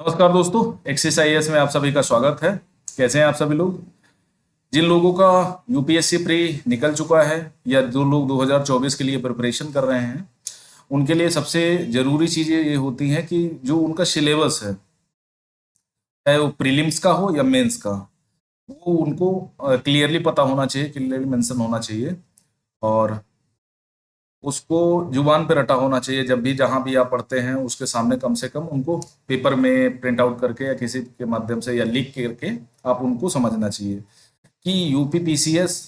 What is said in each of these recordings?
नमस्कार दोस्तों, axis IAS में आप सभी का स्वागत है। कैसे हैं आप सभी लोग? जिन लोगों का यूपीएससी प्री निकल चुका है या जो लोग 2024 के लिए प्रिपरेशन कर रहे हैं, उनके लिए सबसे जरूरी चीजें ये होती हैं कि जो उनका सिलेबस है, चाहे वो प्रीलिम्स का हो या मेंस का, वो उनको क्लियरली पता होना चाहिए, क्लियरली मेंशन होना चाहिए। और उसको जुबान पे रटा होना चाहिए। जब भी जहां भी आप पढ़ते हैं उसके सामने कम से कम उनको पेपर में प्रिंट आउट करके या किसी के माध्यम से या लिख करके आप उनको समझना चाहिए कि यूपी पीसीएस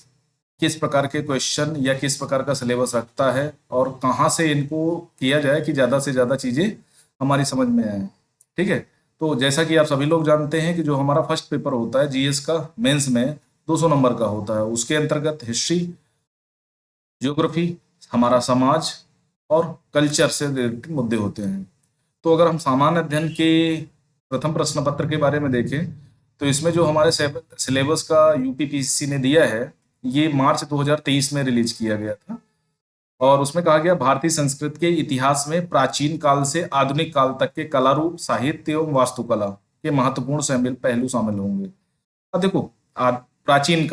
किस प्रकार के क्वेश्चन या किस प्रकार का सिलेबस रखता है और कहाँ से इनको किया जाए कि ज़्यादा से ज़्यादा चीज़ें हमारी समझ में आए। ठीक है। तो जैसा कि आप सभी लोग जानते हैं कि जो हमारा फर्स्ट पेपर होता है जीएस का, मेंस में 200 नंबर का होता है। उसके अंतर्गत हिस्ट्री, ज्योग्राफी, हमारा समाज और कल्चर से रिलेटेड मुद्दे होते हैं। तो अगर हम सामान्य अध्ययन के प्रथम प्रश्न पत्र के बारे में देखें तो इसमें जो हमारे सिलेबस का यूपीपीसीसी ने दिया है, ये मार्च 2023 में रिलीज किया गया था। और उसमें कहा गया भारतीय संस्कृति के इतिहास में प्राचीन काल से आधुनिक काल तक के कला रूप, साहित्य एवं वास्तुकला के महत्वपूर्ण शामिल पहलू शामिल होंगे। अब देखो, प्राचीन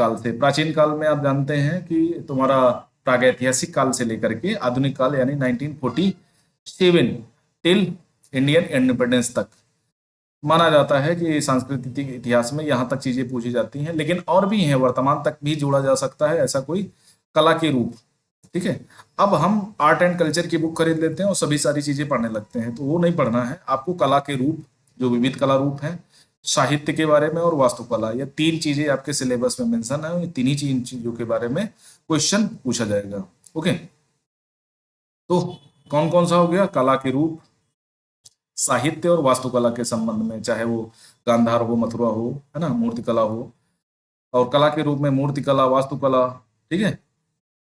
काल में आप जानते हैं कि तुम्हारा प्रागैतिहासिक काल से लेकर के आधुनिक काल यानी 1947 टिल इंडियन इंडिपेंडेंस तक माना जाता है कि सांस्कृतिक इतिहास में यहाँ तक चीजें पूछी जाती हैं। लेकिन और भी हैं, वर्तमान तक भी जोड़ा जा सकता है ऐसा कोई कला के रूप। ठीक है। अब हम आर्ट एंड कल्चर की बुक खरीद लेते हैं और सभी सारी चीजें पढ़ने लगते हैं, तो वो नहीं पढ़ना है आपको। कला के रूप, जो विविध कला रूप हैं, साहित्य के बारे में और वास्तुकला, ये तीन चीजें आपके सिलेबस में मेंशन है। ये तीन ही चीजों के बारे में क्वेश्चन पूछा जाएगा। ओके। तो कौन कौन सा हो गया? कला के रूप, साहित्य और वास्तुकला के संबंध में, चाहे वो गांधार हो, मथुरा हो, है ना, मूर्तिकला हो। और कला के रूप में मूर्तिकला, वास्तुकला, ठीक है,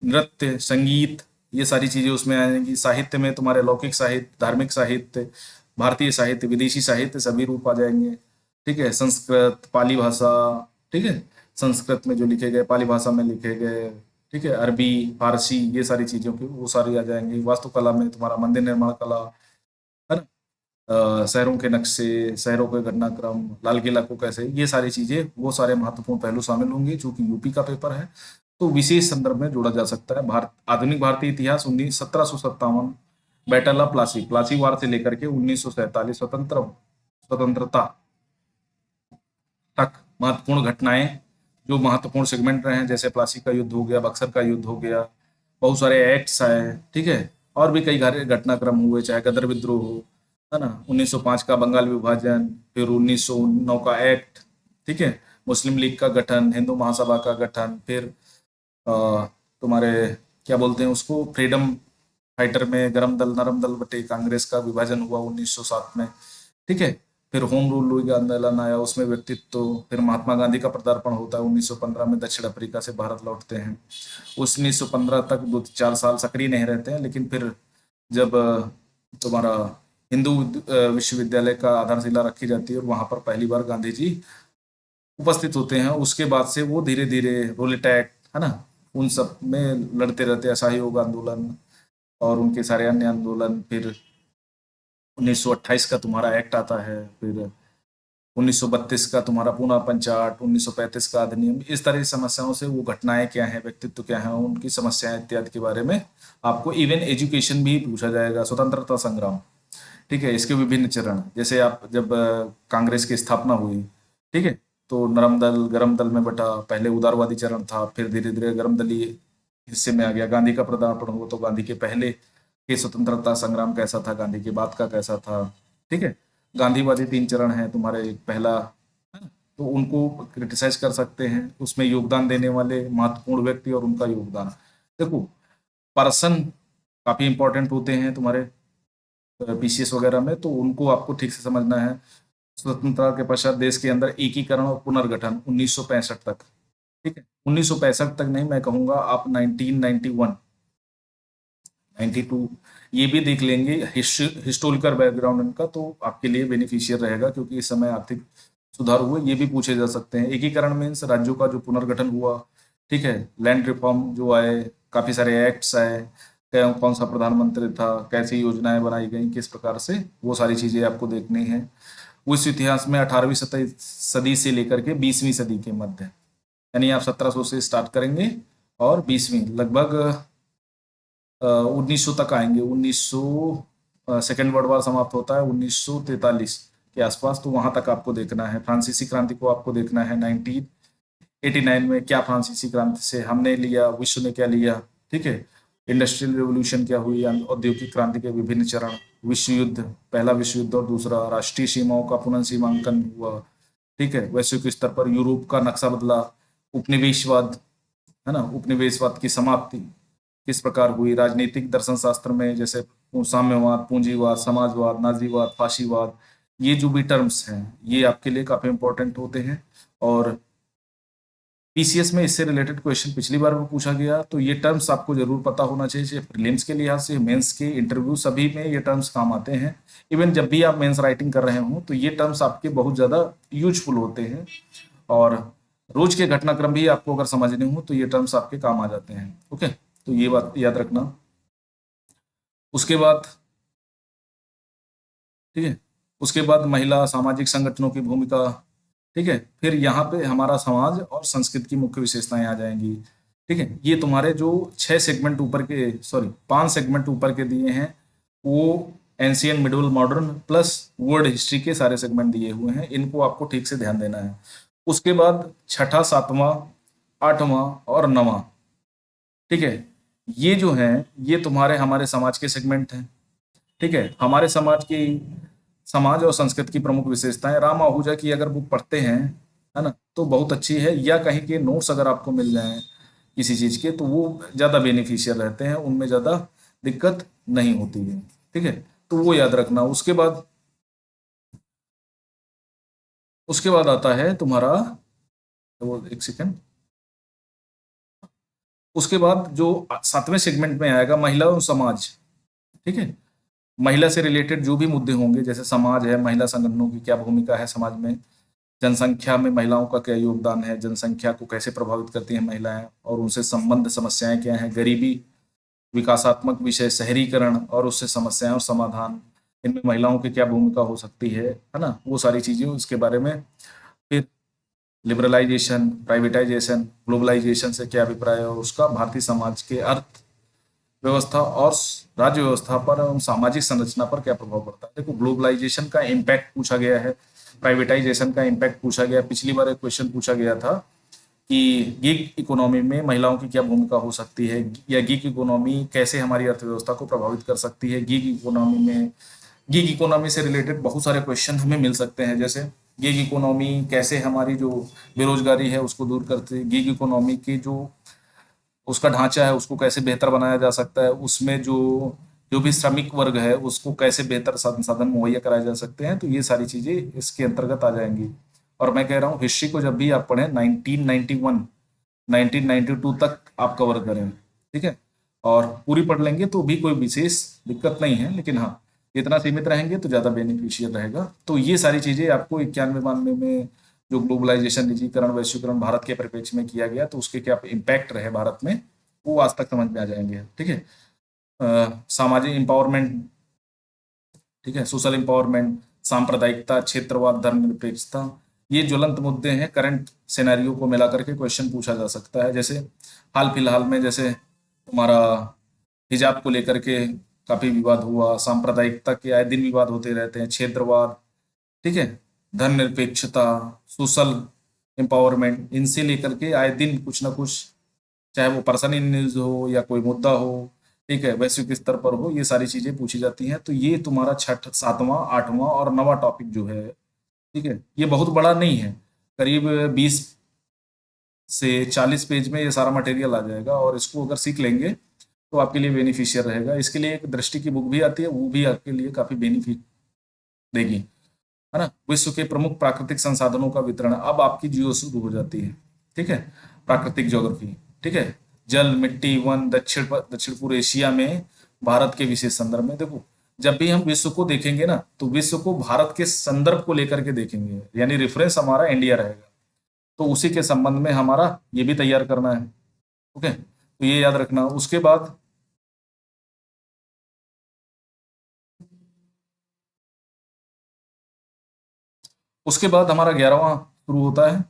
नृत्य, संगीत, ये सारी चीजें उसमें आएंगी। साहित्य में तुम्हारे लौकिक साहित्य, धार्मिक साहित्य, भारतीय साहित्य, विदेशी साहित्य, सभी रूप आ जाएंगे। ठीक है। संस्कृत, पाली भाषा, ठीक है, संस्कृत में जो लिखे गए, पाली भाषा में लिखे गए, ठीक है, अरबी, फारसी, ये सारी चीजों की वो सारी आ जाएंगी। वास्तुकला में तुम्हारा मंदिर निर्माण कला, है ना, शहरों के नक्शे, शहरों के घटनाक्रम, लाल किला को कैसे, ये सारी चीजें, वो सारे महत्वपूर्ण पहलू शामिल होंगे। चूंकि यूपी का पेपर है तो विशेष संदर्भ में जोड़ा जा सकता है। आधुनिक भारतीय इतिहास 1757, बैटल ऑफ प्लासी, प्लासी वार से लेकर के 1947 स्वतंत्रता तक महत्वपूर्ण घटनाएं, जो महत्वपूर्ण सेगमेंट रहे हैं, जैसे प्लासी का युद्ध हो गया, बक्सर का युद्ध हो गया, बहुत सारे एक्ट्स आए। ठीक है। और भी कई घटनाक्रम हुए, चाहे गदर विद्रोह हो, है ना, 1905 का बंगाल विभाजन, फिर 1909 का एक्ट, ठीक है, मुस्लिम लीग का गठन, हिंदू महासभा का गठन, फिर तुम्हारे क्या बोलते हैं उसको, फ्रीडम फाइटर में गरम दल नरम दल बटे कांग्रेस का विभाजन हुआ 1907 में। ठीक है। फिर होम रूल लुई का आंदोलन आया, उसमें व्यक्तित्व। फिर महात्मा गांधी का पदार्पण होता है 1915 में, दक्षिण अफ्रीका से भारत लौटते हैं। 1915 तक 2 4 साल सक्रिय नहीं रहते हैं, लेकिन फिर जब तुम्हारा हिंदू विश्वविद्यालय का आधारशिला रखी जाती है और वहां पर पहली बार गांधी जी उपस्थित होते हैं, उसके बाद से वो धीरे धीरे रोल अटैक, है ना, उन सब में लड़ते रहते हैं, असहयोग आंदोलन और उनके सारे अन्य आंदोलन। फिर 1928 का तुम्हारा एक्ट आता है, फिर 1932 का तुम्हारा पूना पंचाट, 1935 का अधिनियम। इस तरह की समस्याओं से, वो घटनाएं क्या हैं, व्यक्तित्व क्या है, उनकी समस्याएं इत्यादि के बारे में आपको इवन एजुकेशन भी पूछा जाएगा। स्वतंत्रता संग्राम, ठीक है, इसके विभिन्न चरण, जैसे आप जब कांग्रेस की स्थापना हुई, ठीक है, तो नरम दल गरम दल में बटा। पहले उदारवादी चरण था, फिर धीरे धीरे गरम दलीय हिस्से में आ गया। गांधी का पदार्पण हुआ तो गांधी के पहले के स्वतंत्रता संग्राम कैसा था, गांधी के बाद का कैसा था। ठीक है। गांधीवादी 3 चरण हैं तुम्हारे। एक पहला, है ना, तो उनको क्रिटिसाइज कर सकते हैं, उसमें योगदान देने वाले महत्वपूर्ण व्यक्ति और उनका योगदान। देखो, पर्सन काफी इंपॉर्टेंट होते हैं तुम्हारे पीसीएस वगैरह में, तो उनको आपको ठीक से समझना है। स्वतंत्रता के पश्चात देश के अंदर एकीकरण और पुनर्गठन 1965 तक। ठीक है। 1965 तक नहीं, मैं कहूंगा आप 1991, 92, ये भी देख लेंगे हिस्टोरिकल बैकग्राउंड इनका, तो आपके लिए बेनिफिशियल रहेगा, क्योंकि इस समय आर्थिक सुधार हुए, ये भी पूछे जा सकते हैं। एकीकरण मीन्स राज्यों का जो पुनर्गठन हुआ। ठीक है। लैंड रिफॉर्म जो आए, काफी सारे एक्ट्स आए, कौन सा प्रधानमंत्री था, कैसी योजनाएं बनाई गई, किस प्रकार से, वो सारी चीजें आपको देखनी है। विश्व इतिहास में 18वीं सदी से लेकर के 20वीं सदी के मध्य, यानी आप 1700 से स्टार्ट करेंगे और 20वीं लगभग 1900 तक आएंगे। 1900 सेकेंड वर्ल्ड वॉर समाप्त होता है 1943 के आसपास, तो वहां तक आपको देखना है। फ्रांसीसी क्रांति को आपको देखना है 1989 में क्या फ्रांसीसी क्रांति से हमने लिया, विश्व ने क्या लिया, ठीक है। इंडस्ट्रियल रिवोल्यूशन क्या हुई, औद्योगिक क्रांति के विभिन्न चरण, विश्व युद्ध, पहला विश्व युद्ध और दूसरा, राष्ट्रीय सीमाओं का पुनर्सीमांकन हुआ, ठीक है। वैश्विक स्तर पर यूरोप का नक्शा बदला, उपनिवेशवाद, है ना, उपनिवेशवाद की समाप्ति किस प्रकार हुई, राजनीतिक दर्शन शास्त्र में जैसे साम्यवाद, पूंजीवाद, समाजवाद, नाजीवाद, फाशीवाद, ये जो भी टर्म्स हैं ये आपके लिए काफी इंपॉर्टेंट होते हैं। और पीसीएस में इससे रिलेटेड क्वेश्चन पिछली बार वो पूछा गया, तो ये टर्म्स आपको जरूर पता होना चाहिए, चाहे प्रीलिम्स के लिहाज से, मेंस के, इंटरव्यू, सभी में ये टर्म्स काम आते हैं। इवन जब भी आप मेंस राइटिंग कर रहे हो तो ये टर्म्स आपके बहुत ज़्यादा यूजफुल होते हैं। और रोज के घटनाक्रम भी आपको अगर समझने हो तो ये टर्म्स आपके काम आ जाते हैं। ओके, तो ये बात याद रखना। उसके बाद, ठीक है, उसके बाद महिला सामाजिक संगठनों की भूमिका, ठीक है। फिर यहाँ पे हमारा समाज और संस्कृति की मुख्य विशेषताएं आ जाएंगी, ठीक है। ये तुम्हारे जो 6 सेगमेंट ऊपर के, सॉरी 5 सेगमेंट ऊपर के दिए हैं, वो ancient, medieval, modern plus world history के सारे सेगमेंट दिए हुए हैं, इनको आपको ठीक से ध्यान देना है। उसके बाद छठा, सातवां, आठवां और नवां, ठीक है, ये जो है ये तुम्हारे हमारे समाज के सेगमेंट हैं, ठीक है। हमारे समाज की, समाज और संस्कृति की प्रमुख विशेषताएं, राम आहूजा की अगर बुक पढ़ते हैं, है ना, तो बहुत अच्छी है, या कहीं के नोट्स अगर आपको मिल जाएं किसी चीज के तो वो ज्यादा बेनिफिशियल रहते हैं, उनमें ज्यादा दिक्कत नहीं होती है, ठीक है। तो वो याद रखना। उसके बाद आता है तुम्हारा, वो एक सेकंड, उसके बाद जो 7वें सेगमेंट में आएगा महिला और समाज, ठीक है। महिला से रिलेटेड जो भी मुद्दे होंगे, जैसे समाज है, महिला संगठनों की क्या भूमिका है समाज में, जनसंख्या में महिलाओं का क्या योगदान है, जनसंख्या को कैसे प्रभावित करती हैं महिलाएं और उनसे संबंध समस्याएं क्या हैं, गरीबी, विकासात्मक विषय, शहरीकरण और उससे समस्याएं और समाधान, इनमें महिलाओं की क्या भूमिका हो सकती है ना, वो सारी चीजें उसके बारे में। फिर लिबरलाइजेशन, प्राइवेटाइजेशन, ग्लोबलाइजेशन से क्या अभिप्राय है और उसका भारतीय समाज के अर्थ व्यवस्था और राज्य व्यवस्था पर एवं सामाजिक संरचना पर क्या प्रभाव पड़ता है। देखो, ग्लोबलाइजेशन का इम्पैक्ट पूछा गया है, प्राइवेटाइजेशन का इम्पैक्ट पूछा गया। पिछली बार एक क्वेश्चन पूछा गया था कि गिग इकोनॉमी में महिलाओं की क्या भूमिका हो सकती है, या गिग इकोनॉमी कैसे हमारी अर्थव्यवस्था को प्रभावित कर सकती है। गिग इकोनॉमी से रिलेटेड बहुत सारे क्वेश्चन हमें मिल सकते हैं, जैसे गिग इकोनॉमी कैसे हमारी जो बेरोजगारी है उसको दूर करती है, गिग इकोनॉमी की जो उसका ढांचा है उसको कैसे बेहतर बनाया जा सकता है, उसमें जो जो भी श्रमिक वर्ग है उसको कैसे बेहतर साधन मुहैया कराए जा सकते हैं, तो ये सारी चीजें इसके अंतर्गत आ जाएंगी। और मैं कह रहा हूँ हिस्ट्री को जब भी आप पढ़ें 1991 1992 तक आप कवर करें, ठीक है। और पूरी पढ़ लेंगे तो भी कोई विशेष दिक्कत नहीं है, लेकिन हाँ, इतना सीमित रहेंगे तो ज्यादा बेनिफिशियल रहेगा। तो ये सारी चीजें आपको 91-92 में जो ग्लोबलाइजेशन, निजीकरण, वैश्वीकरण भारत के परिप्रेक्ष्य में किया गया, तो उसके क्या इम्पैक्ट रहे भारत में, वो आज तक समझ में आ जाएंगे, ठीक है। सामाजिक एम्पावरमेंट, ठीक है, सोशल एम्पावरमेंट, सांप्रदायिकता, क्षेत्रवाद, धर्मनिरपेक्षता, ये ज्वलंत मुद्दे हैं। करंट सिनेरियो को मिला करके क्वेश्चन पूछा जा सकता है। जैसे हाल फिलहाल में जैसे तुम्हारा हिजाब को लेकर के काफी विवाद हुआ, सांप्रदायिकता के आए दिन विवाद होते रहते हैं, क्षेत्रवाद, ठीक है, धर्मनिरपेक्षता, सोशल एम्पावरमेंट, इनसे लेकर के आए दिन कुछ ना कुछ, चाहे वो पर्सन इन न्यूज हो या कोई मुद्दा हो, ठीक है, वैश्विक स्तर पर हो, ये सारी चीजें पूछी जाती हैं। तो ये तुम्हारा छठ, सातवां, आठवां और नवां टॉपिक जो है, ठीक है, ये बहुत बड़ा नहीं है, करीब 20 से 40 पेज में ये सारा मटेरियल आ जाएगा, और इसको अगर सीख लेंगे तो आपके लिए बेनिफिशियल रहेगा। इसके लिए एक दृष्टि की बुक भी आती है, वो भी आपके लिए काफी बेनिफिट देगी, है ना। विश्व के प्रमुख प्राकृतिक संसाधनों का वितरण, अब आपकी जियो शुरू हो जाती है, ठीक है, प्राकृतिक ज्योग्राफी, ठीक है। जल, मिट्टी, वन, दक्षिण पूर्व एशिया में भारत के विशेष संदर्भ में। देखो, जब भी हम विश्व को देखेंगे ना तो विश्व को भारत के संदर्भ को लेकर के देखेंगे, यानी रेफरेंस हमारा इंडिया रहेगा, तो उसी के संबंध में हमारा ये भी तैयार करना है। ओके, तो ये याद रखना। उसके बाद उसके बाद हमारा 11वां शुरू होता है।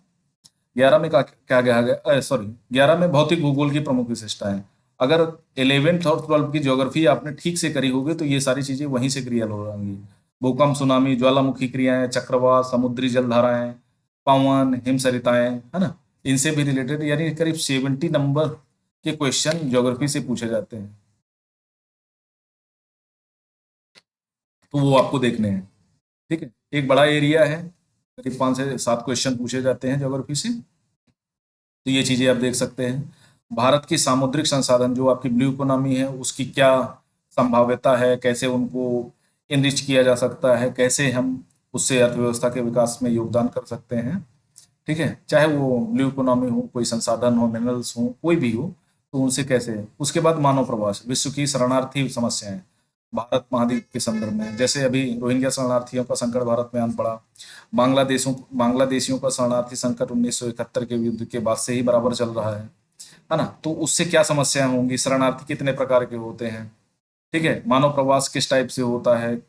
11 में क्या क्या कहा गया, सॉरी 11 में भौतिक भूगोल की प्रमुख विशेषताएं। अगर 11th और 12th की ज्योग्राफी आपने ठीक से करी होगी तो ये सारी चीजें वहीं से क्रिया हो जाएंगी। भूकंप, सुनामी, ज्वालामुखी क्रियाएं, चक्रवात, समुद्री जलधाराएं, पवन, हिमसरिताएं, है ना, इनसे भी रिलेटेड यानी करीब 70 नंबर के क्वेश्चन ज्योग्राफी से पूछे जाते हैं। तो वो आपको देखने हैं। ठीक है, एक बड़ा एरिया है, करीब 5 से 7 क्वेश्चन पूछे जाते हैं ज्योग्राफी से। तो ये चीजें आप देख सकते हैं। भारत की सामुद्रिक संसाधन जो आपकी ब्लू इकोनॉमी है उसकी क्या संभाव्यता है, कैसे उनको इनरिच किया जा सकता है, कैसे हम उससे अर्थव्यवस्था के विकास में योगदान कर सकते हैं। ठीक है, चाहे वो ब्लू इकोनॉमी हो, कोई संसाधन हो, मिनरल्स हो, कोई भी हो, तो उनसे कैसे। उसके बाद मानव प्रवास, विश्व की शरणार्थी समस्याएं भारत महाद्वीप के संदर्भ में, जैसे अभी रोहिंग्या शरणार्थियों का संकट भारत में आन पड़ा। बांग्लादेशियों का शरणार्थी संकट 1971 के युद्ध के बाद से ही बराबर चल रहा है ना। तो उससे क्या समस्याएं होंगी, शरणार्थी कितने प्रकार के होते हैं, ठीक है, मानव प्रवास किस टाइप से होता है।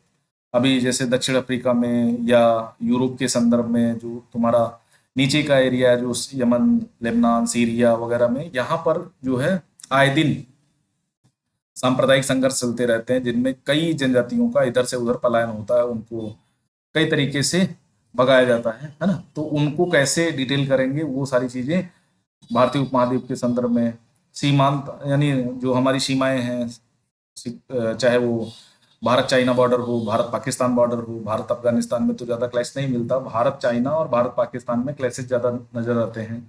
अभी जैसे दक्षिण अफ्रीका में या यूरोप के संदर्भ में जो तुम्हारा नीचे का एरिया है, जो यमन, लेबनान, सीरिया वगैरह में, यहाँ पर जो है आए दिन सांप्रदायिक संघर्ष चलते रहते हैं, जिनमें कई जनजातियों का इधर से उधर पलायन होता है, उनको कई तरीके से भगाया जाता है ना। तो उनको कैसे डिटेल करेंगे, वो सारी चीजें भारतीय उपमहाद्वीप के संदर्भ में। सीमांत यानी जो हमारी सीमाएं हैं, चाहे वो भारत चाइना बॉर्डर हो, भारत पाकिस्तान बॉर्डर हो, भारत अफगानिस्तान में तो ज्यादा क्लैश नहीं मिलता, भारत चाइना और भारत पाकिस्तान में क्लैशेस ज्यादा नजर आते हैं।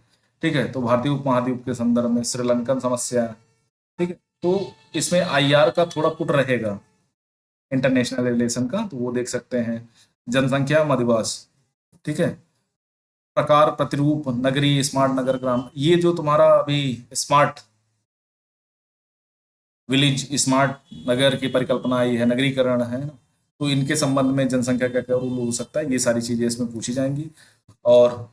ठीक है, तो भारतीय उपमहाद्वीप के संदर्भ में श्रीलंकन समस्या, ठीक है, तो इसमें आईआर का थोड़ा पुट रहेगा, इंटरनेशनल रिलेशन का, तो वो देख सकते हैं। जनसंख्या, अधिवास, ठीक है, प्रकार, प्रतिरूप, नगरी, स्मार्ट नगर, ग्राम, ये जो तुम्हारा अभी स्मार्ट विलेज, स्मार्ट नगर की परिकल्पना आई है, नगरीकरण है ना, तो इनके संबंध में जनसंख्या का क्या रूल हो सकता है, ये सारी चीजें इसमें पूछी जाएंगी। और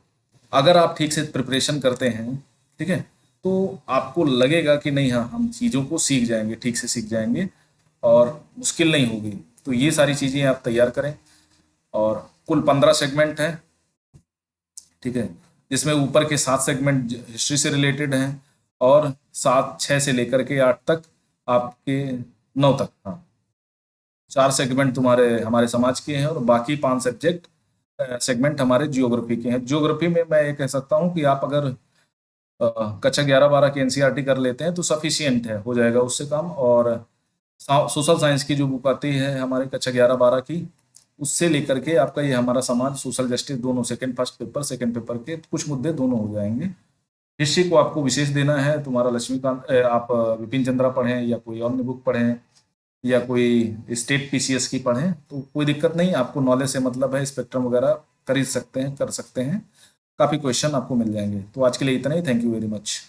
अगर आप ठीक से प्रिपरेशन करते हैं, ठीक है, तो आपको लगेगा कि नहीं, हाँ हम चीज़ों को सीख जाएंगे, ठीक से सीख जाएंगे और मुश्किल नहीं होगी। तो ये सारी चीज़ें आप तैयार करें। और कुल 15 सेगमेंट है, ठीक है, जिसमें ऊपर के 7 सेगमेंट हिस्ट्री से रिलेटेड हैं और 6 से लेकर के 8 तक आपके 9 तक, हाँ, 4 सेगमेंट तुम्हारे हमारे समाज के हैं और बाकी 5 सब्जेक्ट सेगमेंट हमारे जियोग्राफी के हैं। जियोग्राफी में मैं ये कह सकता हूँ कि आप अगर कक्षा 11-12 की एनसीईआरटी कर लेते हैं तो सफिशियंट है, हो जाएगा उससे काम। और सोशल साइंस की जो बुक आती है हमारे कक्षा 11-12 की, उससे लेकर के आपका ये हमारा समाज, सोशल जस्टिस, दोनों सेकंड पेपर के कुछ मुद्दे दोनों हो जाएंगे। हिस्ट्री को आपको विशेष देना है, तुम्हारा लक्ष्मीकांत, आप विपिन चंद्रा पढ़ें या कोई अन्य बुक पढ़ें या कोई स्टेट पीसीएस की पढ़ें, तो कोई दिक्कत नहीं, आपको नॉलेज से मतलब है, स्पेक्ट्रम वगैरह खरीद सकते हैं, कर सकते हैं, काफ़ी क्वेश्चन आपको मिल जाएंगे। तो आज के लिए इतना ही, थैंक यू वेरी मच।